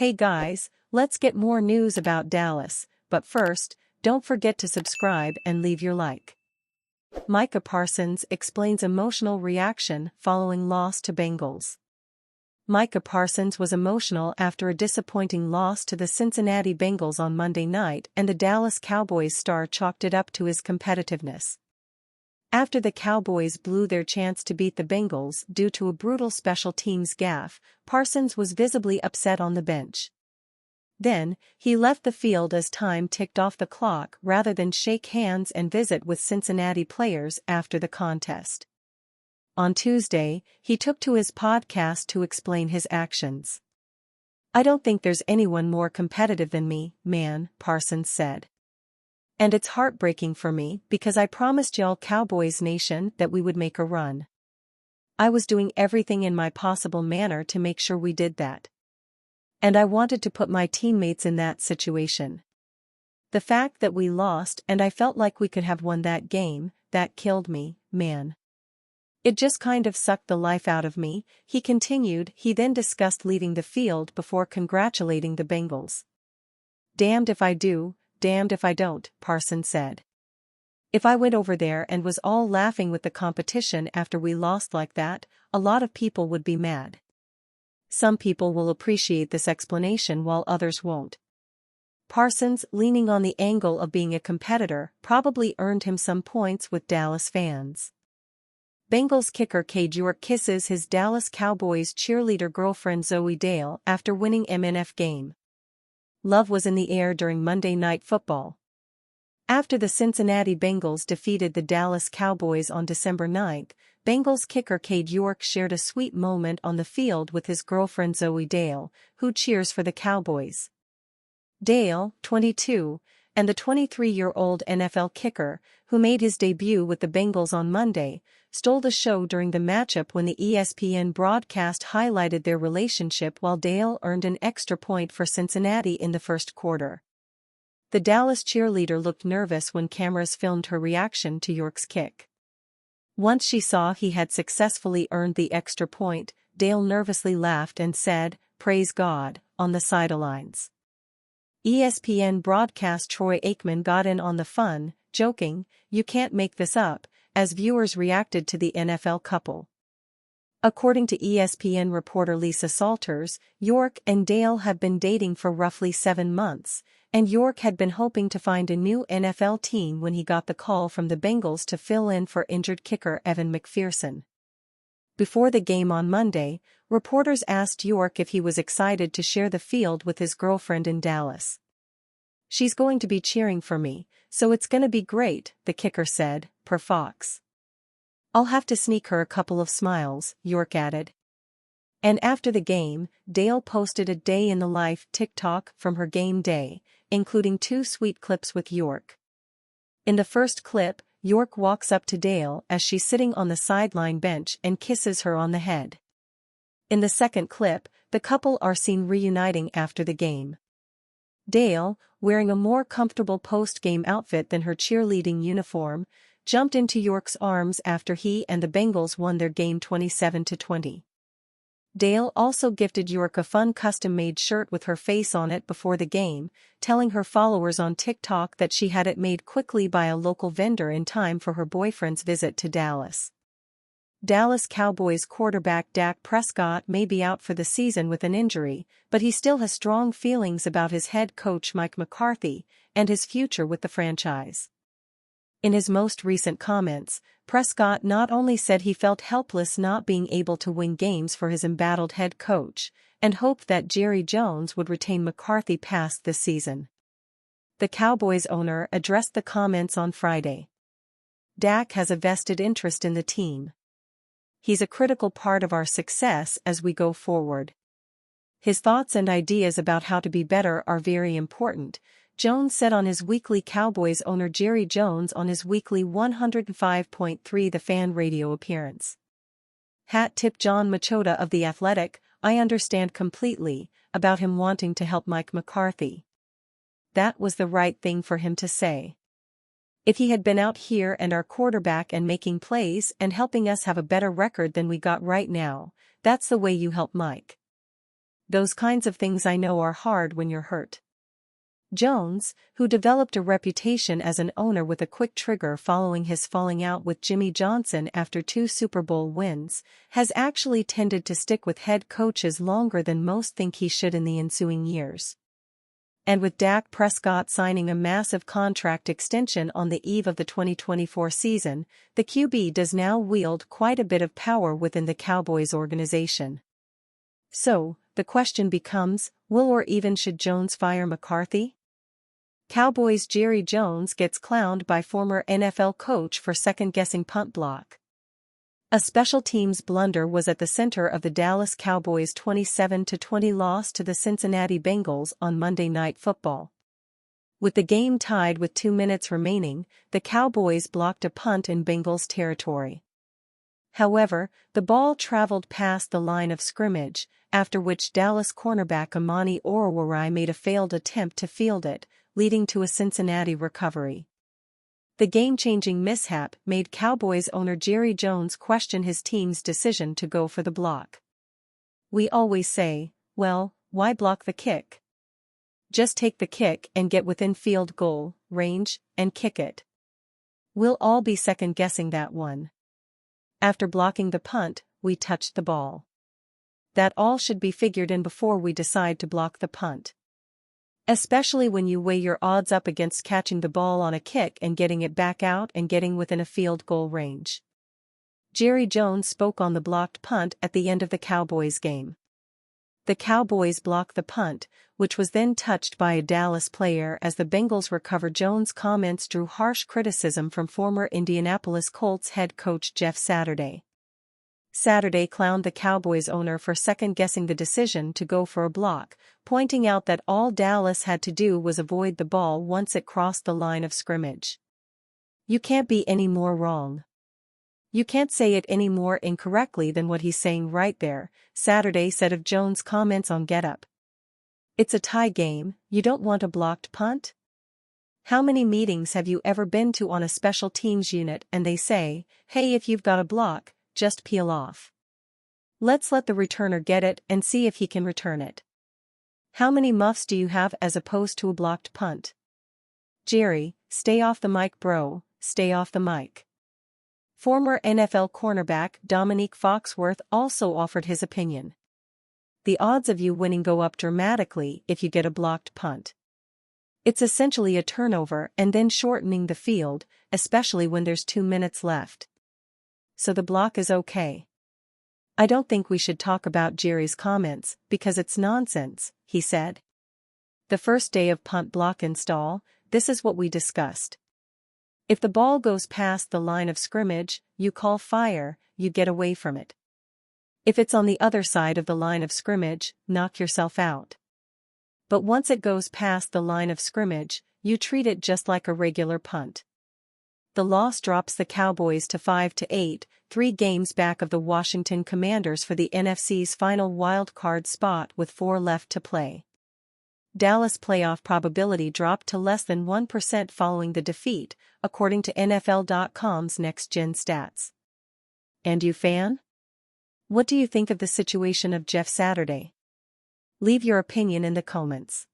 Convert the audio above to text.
Hey guys, let's get more news about Dallas, but first, don't forget to subscribe and leave your like. Micah Parsons explains emotional reaction following loss to Bengals. Micah Parsons was emotional after a disappointing loss to the Cincinnati Bengals on Monday night, and the Dallas Cowboys star chalked it up to his competitiveness. After the Cowboys blew their chance to beat the Bengals due to a brutal special teams gaffe, Parsons was visibly upset on the bench. Then, he left the field as time ticked off the clock rather than shake hands and visit with Cincinnati players after the contest. On Tuesday, he took to his podcast to explain his actions. "I don't think there's anyone more competitive than me, man," Parsons said. "And it's heartbreaking for me because I promised y'all Cowboys Nation that we would make a run. I was doing everything in my possible manner to make sure we did that. And I wanted to put my teammates in that situation. The fact that we lost and I felt like we could have won that game, that killed me, man. It just kind of sucked the life out of me," he continued. He then discussed leaving the field before congratulating the Bengals. "Damned if I do, damned if I don't," Parsons said. "If I went over there and was all laughing with the competition after we lost like that, a lot of people would be mad. Some people will appreciate this explanation while others won't." Parsons, leaning on the angle of being a competitor, probably earned him some points with Dallas fans. Bengals kicker Cade York kisses his Dallas Cowboys cheerleader girlfriend Zoe Dale after winning MNF game. Love was in the air during Monday Night Football. After the Cincinnati Bengals defeated the Dallas Cowboys on December 9, Bengals kicker Cade York shared a sweet moment on the field with his girlfriend Zoe Dale, who cheers for the Cowboys. Dale, 22, and the 23-year-old NFL kicker, who made his debut with the Bengals on Monday, stole the show during the matchup when the ESPN broadcast highlighted their relationship while Dale earned an extra point for Cincinnati in the first quarter. The Dallas cheerleader looked nervous when cameras filmed her reaction to York's kick. Once she saw he had successfully earned the extra point, Dale nervously laughed and said, "Praise God," on the sidelines. ESPN broadcast Troy Aikman got in on the fun, joking, "You can't make this up," as viewers reacted to the NFL couple. According to ESPN reporter Lisa Salters, York and Dale have been dating for roughly 7 months, and York had been hoping to find a new NFL team when he got the call from the Bengals to fill in for injured kicker Evan McPherson. Before the game on Monday, reporters asked York if he was excited to share the field with his girlfriend in Dallas. "She's going to be cheering for me, so it's gonna be great," the kicker said, per Fox. "I'll have to sneak her a couple of smiles," York added. And after the game, Dale posted a day in the life TikTok from her game day, including 2 sweet clips with York. In the first clip, York walks up to Dale as she's sitting on the sideline bench and kisses her on the head. In the second clip, the couple are seen reuniting after the game. Dale, wearing a more comfortable post-game outfit than her cheerleading uniform, jumped into York's arms after he and the Bengals won their game 27-20. Dale also gifted York a fun custom-made shirt with her face on it before the game, telling her followers on TikTok that she had it made quickly by a local vendor in time for her boyfriend's visit to Dallas. Dallas Cowboys quarterback Dak Prescott may be out for the season with an injury, but he still has strong feelings about his head coach Mike McCarthy and his future with the franchise. In his most recent comments, Prescott not only said he felt helpless not being able to win games for his embattled head coach, and hoped that Jerry Jones would retain McCarthy past this season. The Cowboys owner addressed the comments on Friday. "Dak has a vested interest in the team. He's a critical part of our success as we go forward. His thoughts and ideas about how to be better are very important," Jones said on his weekly Cowboys owner Jerry Jones on his weekly 105.3 The Fan radio appearance. Hat tip John Machota of The Athletic, "I understand completely about him wanting to help Mike McCarthy. That was the right thing for him to say. If he had been out here and our quarterback and making plays and helping us have a better record than we got right now, that's the way you help Mike. Those kinds of things I know are hard when you're hurt. Jones, who developed a reputation as an owner with a quick trigger following his falling out with Jimmy Johnson after 2 Super Bowl wins, has actually tended to stick with head coaches longer than most think he should in the ensuing years. And with Dak Prescott signing a massive contract extension on the eve of the 2024 season, the QB does now wield quite a bit of power within the Cowboys organization. So, the question becomes, will or even should Jones fire McCarthy? Cowboys' Jerry Jones gets clowned by former NFL coach for second-guessing punt block. A special teams blunder was at the center of the Dallas Cowboys' 27-20 loss to the Cincinnati Bengals on Monday Night Football. With the game tied with 2 minutes remaining, the Cowboys blocked a punt in Bengals territory. However, the ball traveled past the line of scrimmage, after which Dallas cornerback Amani Oruwariye made a failed attempt to field it, leading to a Cincinnati recovery. The game-changing mishap made Cowboys owner Jerry Jones question his team's decision to go for the block. We always say, well, why block the kick? Just take the kick and get within field goal range and kick it. We'll all be second-guessing that one. After blocking the punt, we touched the ball. That all should be figured in before we decide to block the punt. Especially when you weigh your odds up against catching the ball on a kick and getting it back out and getting within a field goal range. Jerry Jones spoke on the blocked punt at the end of the Cowboys game. The Cowboys blocked the punt, which was then touched by a Dallas player as the Bengals recovered. Jones' comments drew harsh criticism from former Indianapolis Colts head coach Jeff Saturday. Saturday clowned the Cowboys owner for second-guessing the decision to go for a block, pointing out that all Dallas had to do was avoid the ball once it crossed the line of scrimmage. You can't be any more wrong. You can't say it any more incorrectly than what he's saying right there, Saturday said of Jones' comments on Get Up. It's a tie game, you don't want a blocked punt? How many meetings have you ever been to on a special teams unit and they say, hey, if you've got a block, just peel off. Let's let the returner get it and see if he can return it. How many muffs do you have as opposed to a blocked punt? Jerry, stay off the mic bro, stay off the mic. Former NFL cornerback Dominique Foxworth also offered his opinion. The odds of you winning go up dramatically if you get a blocked punt. It's essentially a turnover and then shortening the field, especially when there's 2 minutes left. So the block is okay. I don't think we should talk about Jerry's comments because it's nonsense, he said. The first day of punt block install, this is what we discussed. If the ball goes past the line of scrimmage, you call fire, you get away from it. If it's on the other side of the line of scrimmage, knock yourself out. But once it goes past the line of scrimmage, you treat it just like a regular punt. The loss drops the Cowboys to 5-8, 3 games back of the Washington Commanders for the NFC's final wild-card spot with 4 left to play. Dallas' playoff probability dropped to less than 1% following the defeat, according to NFL.com's Next Gen Stats. And you fan? What do you think of the situation of Jeff Saturday? Leave your opinion in the comments.